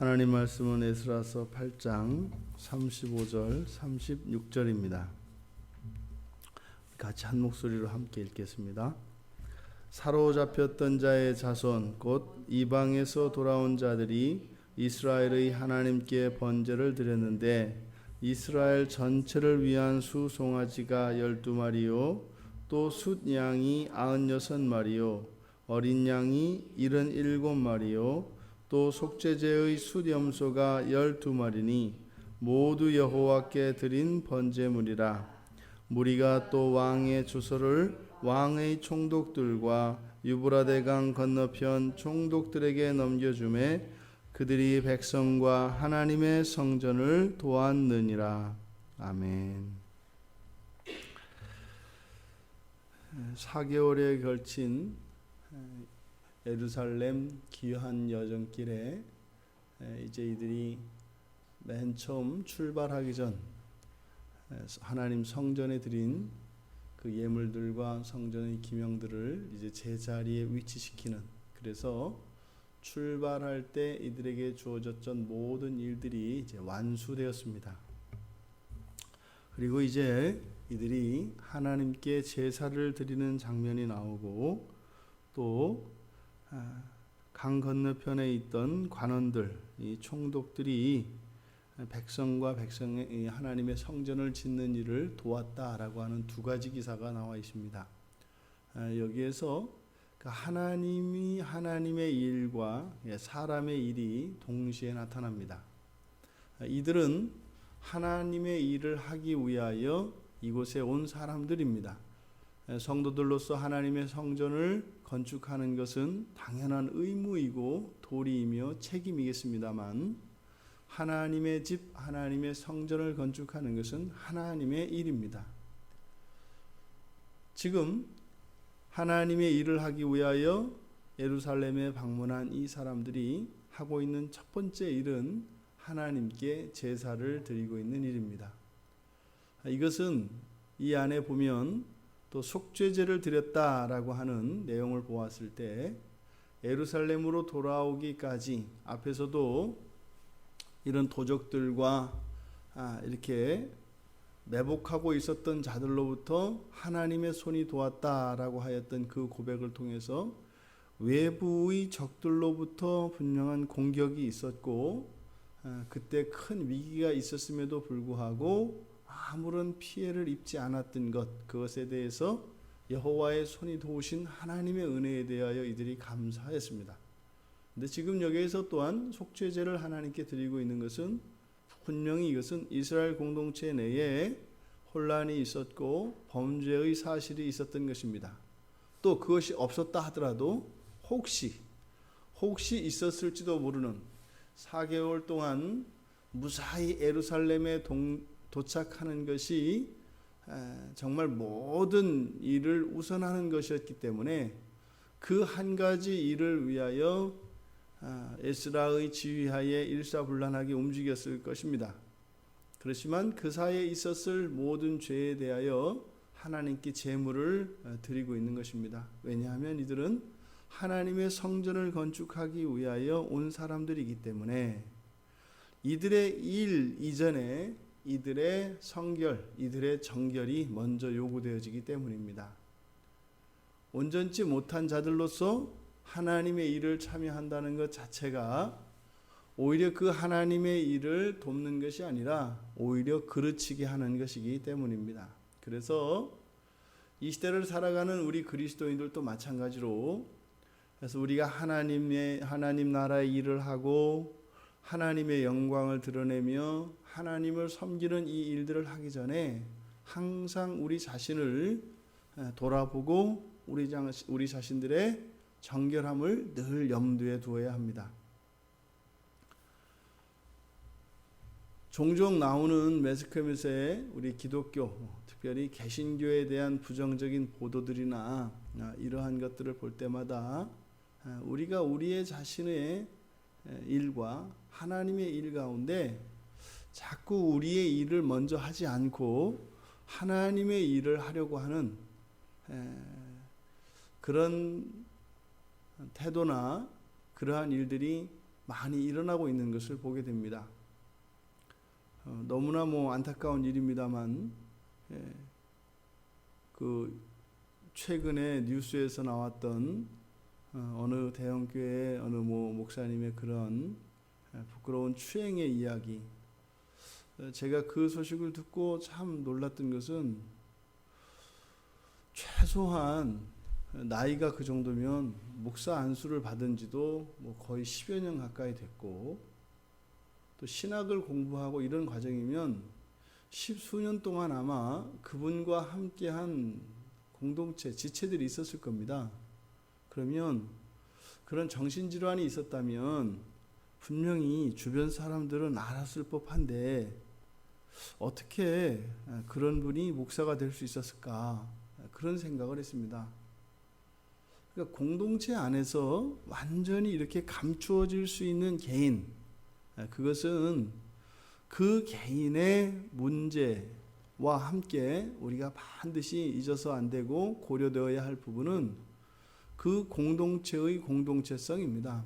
하나님 말씀은 에스라서 8장 35절 36절입니다. 같이 한 목소리로 함께 읽겠습니다. 사로잡혔던 자의 자손 곧 이방에서 돌아온 자들이 이스라엘의 하나님께 번제를 드렸는데 이스라엘 전체를 위한 수송아지가 12마리요 또 숫양이 96마리요 어린 양이 77마리요 또 속죄제의 숫염소가 12마리니 모두 여호와께 드린 번제물이라. 무리가 또 왕의 주소를 왕의 총독들과 유브라데강 건너편 총독들에게 넘겨주매 그들이 백성과 하나님의 성전을 도왔느니라. 아멘. 4개월에 걸친 예루살렘 귀한 여정길에 이제 이들이 맨 처음 출발하기 전 하나님 성전에 드린 그 예물들과 성전의 기명들을 이제 제자리에 위치시키는, 그래서 출발할 때 이들에게 주어졌던 모든 일들이 이제 완수되었습니다. 그리고 이제 이들이 하나님께 제사를 드리는 장면이 나오고 또 강 건너편에 있던 관원들, 이 총독들이 백성과 백성의 하나님의 성전을 짓는 일을 도왔다라고 하는 두 가지 기사가 나와 있습니다. 여기에서 하나님이 하나님의 일과 사람의 일이 동시에 나타납니다. 이들은 하나님의 일을 하기 위하여 이곳에 온 사람들입니다. 성도들로서 하나님의 성전을 건축하는 것은 당연한 의무이고 도리이며 책임이겠습니다만 하나님의 집, 하나님의 성전을 건축하는 것은 하나님의 일입니다. 지금 하나님의 일을 하기 위하여 예루살렘에 방문한 이 사람들이 하고 있는 첫 번째 일은 하나님께 제사를 드리고 있는 일입니다. 이것은 이 안에 보면 또 속죄제를 드렸다라고 하는 내용을 보았을 때 예루살렘으로 돌아오기까지 앞에서도 이런 도적들과 이렇게 매복하고 있었던 자들로부터 하나님의 손이 도왔다라고 하였던 그 고백을 통해서 외부의 적들로부터 분명한 공격이 있었고 그때 큰 위기가 있었음에도 불구하고 아무런 피해를 입지 않았던 것, 그것에 대해서 여호와의 손이 도우신 하나님의 은혜에 대하여 이들이 감사했습니다. 근데 지금 여기에서 또한 속죄제를 하나님께 드리고 있는 것은 분명히 이것은 이스라엘 공동체 내에 혼란이 있었고 범죄의 사실이 있었던 것입니다. 또 그것이 없었다 하더라도 혹시 있었을지도 모르는 4개월 동안 무사히 예루살렘에 도착하는 것이 정말 모든 일을 우선하는 것이었기 때문에 그 한 가지 일을 위하여 에스라의 지휘하에 일사불란하게 움직였을 것입니다. 그렇지만 그 사이에 있었을 모든 죄에 대하여 하나님께 제물을 드리고 있는 것입니다. 왜냐하면 이들은 하나님의 성전을 건축하기 위하여 온 사람들이기 때문에 이들의 일 이전에 이들의 성결, 이들의 정결이 먼저 요구되어지기 때문입니다. 온전치 못한 자들로서 하나님의 일을 참여한다는 것 자체가 오히려 그 하나님의 일을 돕는 것이 아니라 오히려 그르치게 하는 것이기 때문입니다. 그래서 이 시대를 살아가는 우리 그리스도인들도 마찬가지로, 그래서 우리가 하나님 나라의 일을 하고 하나님의 영광을 드러내며 하나님을 섬기는 이 일들을 하기 전에 항상 우리 자신을 돌아보고 우리 자신들의 정결함을 늘 염두에 두어야 합니다. 종종 나오는 매스컴에서의 우리 기독교, 특별히 개신교에 대한 부정적인 보도들이나 이러한 것들을 볼 때마다 우리가 우리의 자신의 일과 하나님의 일 가운데 자꾸 우리의 일을 먼저 하지 않고 하나님의 일을 하려고 하는 그런 태도나 그러한 일들이 많이 일어나고 있는 것을 보게 됩니다. 너무나 안타까운 일입니다만, 그 최근에 뉴스에서 나왔던 어느 대형교회 어느 목사님의 그런 부끄러운 추행의 이야기, 제가 그 소식을 듣고 참 놀랐던 것은, 최소한 나이가 그 정도면 목사 안수를 받은 지도 거의 10여 년 가까이 됐고, 또 신학을 공부하고 이런 과정이면 10수년 동안 아마 그분과 함께한 공동체, 지체들이 있었을 겁니다. 그러면 그런 정신질환이 있었다면 분명히 주변 사람들은 알았을 법한데 어떻게 그런 분이 목사가 될 수 있었을까, 그런 생각을 했습니다. 그러니까 공동체 안에서 완전히 이렇게 감추어질 수 있는 개인, 그것은 그 개인의 문제와 함께 우리가 반드시 잊어서 안 되고 고려되어야 할 부분은 그 공동체의 공동체성입니다.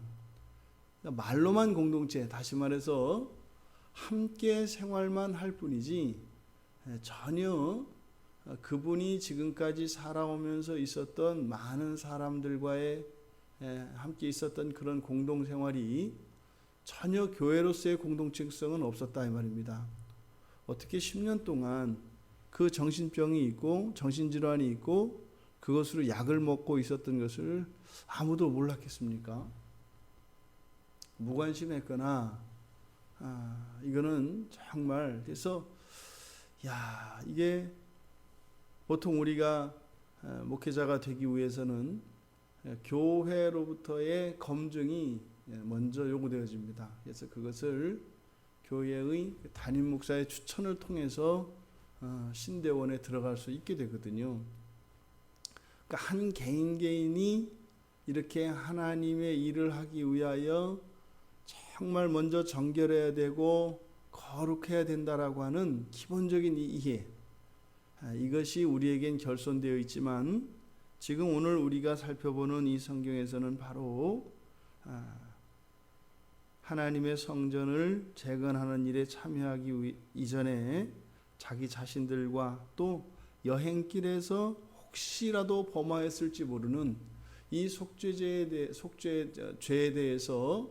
그러니까 말로만 공동체, 다시 말해서 함께 생활만 할 뿐이지 전혀 그분이 지금까지 살아오면서 있었던 많은 사람들과의 함께 있었던 그런 공동생활이 전혀 교회로서의 공동체성은 없었다 이 말입니다. 어떻게 10년 동안 그 정신병이 있고 정신질환이 있고 그것으로 약을 먹고 있었던 것을 아무도 몰랐겠습니까? 무관심했거나 이거는 정말, 그래서 이게 보통 우리가 목회자가 되기 위해서는 교회로부터의 검증이 먼저 요구되어집니다. 그래서 그것을 교회의 담임 목사의 추천을 통해서 신대원에 들어갈 수 있게 되거든요. 그러니까 한 개인이 이렇게 하나님의 일을 하기 위하여 정말 먼저 정결해야 되고 거룩해야 된다라고 하는 기본적인 이해, 이것이 우리에겐 결손되어 있지만 지금 오늘 우리가 살펴보는 이 성경에서는 바로 하나님의 성전을 재건하는 일에 참여하기 이전에 자기 자신들과 또 여행길에서 혹시라도 범하였을지 모르는 이 속죄죄에 대해서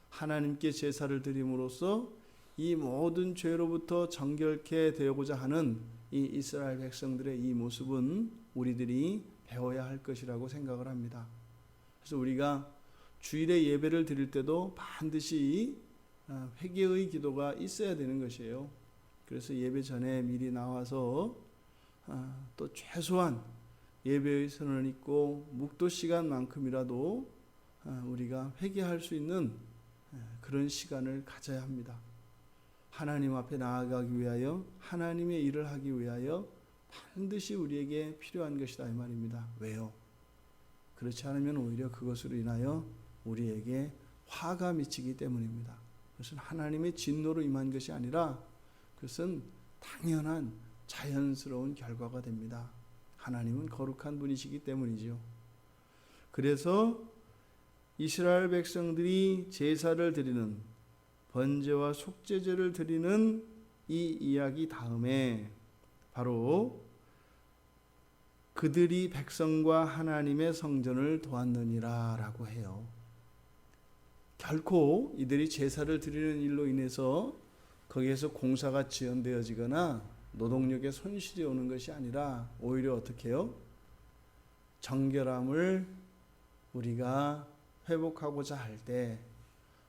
하나님께 제사를 드림으로써 이 모든 죄로부터 정결케 되고자 하는 이 이스라엘 백성들의 이 모습은 우리들이 배워야 할 것이라고 생각을 합니다. 그래서 우리가 주일에 예배를 드릴 때도 반드시 회개의 기도가 있어야 되는 것이에요. 그래서 예배 전에 미리 나와서 또 최소한 예배의 선언을 읽고 묵도 시간만큼이라도 우리가 회개할 수 있는 그런 시간을 가져야 합니다. 하나님 앞에 나아가기 위하여, 하나님의 일을 하기 위하여 반드시 우리에게 필요한 것이다 이 말입니다. 왜요? 그렇지 않으면 오히려 그것으로 인하여 우리에게 화가 미치기 때문입니다. 그것은 하나님의 진노로 임한 것이 아니라 그것은 당연한 자연스러운 결과가 됩니다. 하나님은 거룩한 분이시기 때문이죠. 그래서 이스라엘 백성들이 제사를 드리는, 번제와 속죄제를 드리는 이 이야기 다음에 바로 그들이 백성과 하나님의 성전을 도왔느니라 라고 해요. 결코 이들이 제사를 드리는 일로 인해서 거기에서 공사가 지연되어지거나 노동력의 손실이 오는 것이 아니라 오히려 어떻게 해요? 정결함을 우리가 회복하고자 할 때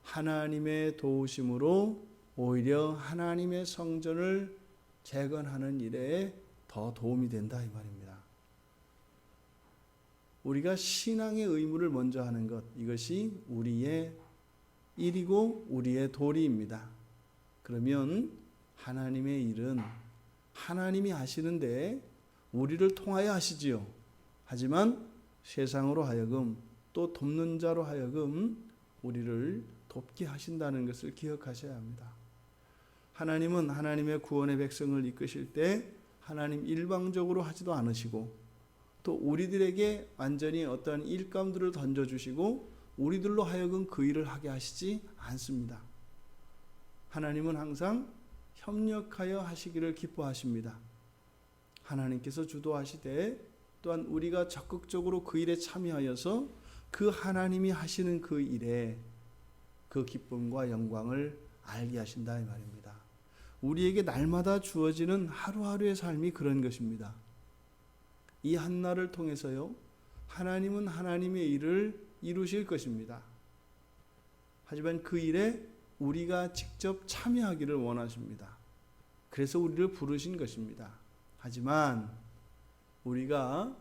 하나님의 도우심으로 오히려 하나님의 성전을 재건하는 일에 더 도움이 된다 이 말입니다. 우리가 신앙의 의무를 먼저 하는 것, 이것이 우리의 일이고 우리의 도리입니다. 그러면 하나님의 일은 하나님이 하시는데 우리를 통하여 하시지요. 하지만 세상으로 하여금 또 돕는 자로 하여금 우리를 돕게 하신다는 것을 기억하셔야 합니다. 하나님은 하나님의 구원의 백성을 이끄실 때 하나님 일방적으로 하지도 않으시고 또 우리들에게 완전히 어떠한 일감들을 던져주시고 우리들로 하여금 그 일을 하게 하시지 않습니다. 하나님은 항상 협력하여 하시기를 기뻐하십니다. 하나님께서 주도하시되 또한 우리가 적극적으로 그 일에 참여하여서 그 하나님이 하시는 그 일에 그 기쁨과 영광을 알게 하신다 이 말입니다. 우리에게 날마다 주어지는 하루하루의 삶이 그런 것입니다. 이 한날을 통해서요, 하나님은 하나님의 일을 이루실 것입니다. 하지만 그 일에 우리가 직접 참여하기를 원하십니다. 그래서 우리를 부르신 것입니다. 하지만 우리가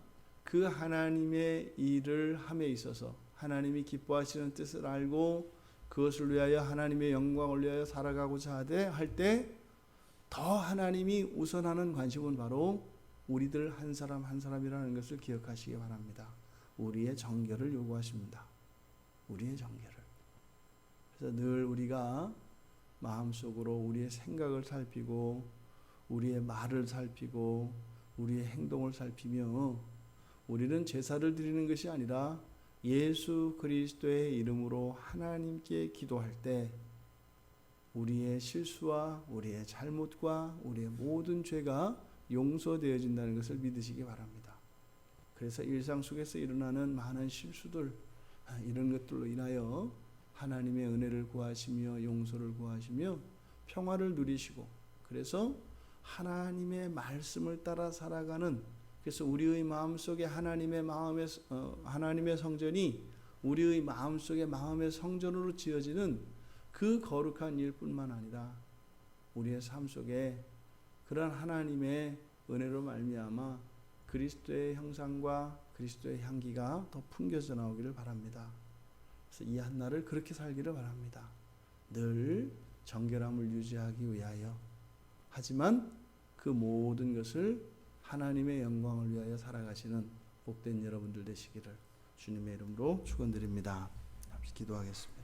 그 하나님의 일을 함에 있어서 하나님이 기뻐하시는 뜻을 알고 그것을 위하여 하나님의 영광을 위하여 살아가고자 할 때 더 하나님이 우선하는 관심은 바로 우리들 한 사람 한 사람이라는 것을 기억하시기 바랍니다. 우리의 정결을 요구하십니다. 우리의 정결을. 그래서 늘 우리가 마음속으로 우리의 생각을 살피고 우리의 말을 살피고 우리의 행동을 살피며 우리는 제사를 드리는 것이 아니라 예수 그리스도의 이름으로 하나님께 기도할 때 우리의 실수와 우리의 잘못과 우리의 모든 죄가 용서되어진다는 것을 믿으시기 바랍니다. 그래서 일상 속에서 일어나는 많은 실수들, 이런 것들로 인하여 하나님의 은혜를 구하시며 용서를 구하시며 평화를 누리시고, 그래서 하나님의 말씀을 따라 살아가는, 그래서 우리의 마음속에 하나님의 성전이 우리의 마음속에 마음의 성전으로 지어지는 그 거룩한 일뿐만 아니라 우리의 삶 속에 그런 하나님의 은혜로 말미암아 그리스도의 형상과 그리스도의 향기가 더 풍겨져 나오기를 바랍니다. 그래서 이 한날을 그렇게 살기를 바랍니다. 늘 정결함을 유지하기 위하여, 하지만 그 모든 것을 하나님의 영광을 위하여 살아가시는 복된 여러분들 되시기를 주님의 이름으로 축원드립니다. 기도하겠습니다.